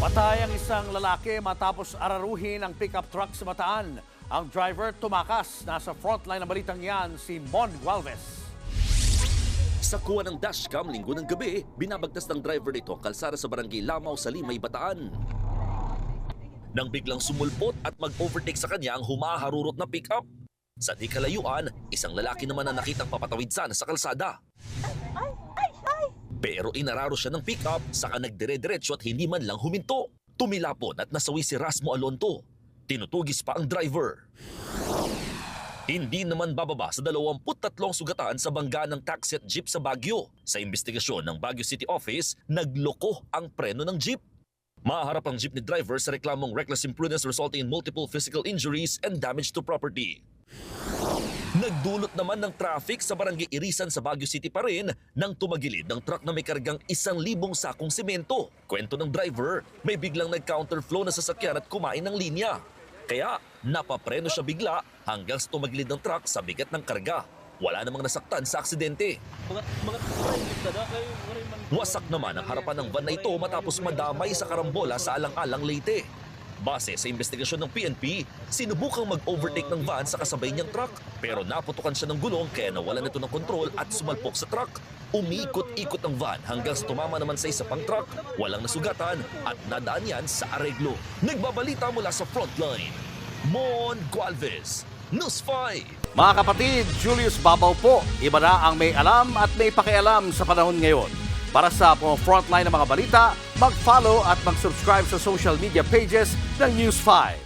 Patay ang isang lalaki matapos araruhin ang pickup truck sa Bataan. Ang driver tumakas. Nasa frontline ng balitang yan si Mon Gualvez. Sa kuha ng dashcam linggo ng gabi, binabagtas ng driver nito ang kalsada sa barangay Lamaw sa Limay, Bataan. Nang biglang sumulpot at mag-overtake sa kanya ang humaharurot na pickup. Sa di kalayuan, isang lalaki naman na nakitang papatawid sana sa kalsada. Pero inararo siya ng pickup, saka nagdire-diretso at hindi man lang huminto. Tumilapon at nasawi si Rasmo Alonto. Tinutugis pa ang driver. Hindi naman bababa sa 23 sugatan sa bangga ng taxi at jeep sa Baguio. Sa investigasyon ng Baguio City Office, nagloko ang preno ng jeep. Maharap ang jeepney driver sa reklamong reckless imprudence resulting in multiple physical injuries and damage to property. Nagdulot naman ng traffic sa barangay Irisan sa Baguio City pa rin nang tumagilid ng truck na may kargang 1,000 sakong semento. Kwento ng driver, may biglang nag-counterflow na sasakyan at kumain ng linya. Kaya napapreno siya bigla hanggang sa tumagilid ng truck sa bigat ng karga. Wala namang nasaktan sa aksidente. Wasak naman ang harapan ng van na ito matapos madamay sa karambola sa Alang-Alang, Leyte. Base sa investigasyon ng PNP, sinubukang mag-overtake ng van sa kasabay niyang truck pero naputukan siya ng gulong kaya nawalan ito ng kontrol at sumalpok sa truck. Umikot-ikot ang van hanggang sa tumama naman sa isa pang truck, walang nasugatan at nadaan yan sa areglo. Nagbabalita mula sa frontline, Mon Gualvez, News 5. Mga kapatid, Julius Babaw po. Iba na ang may alam at may pakialam sa panahon ngayon. Para sa frontline ng mga balita, mag-follow at mag-subscribe sa social media pages ng News 5.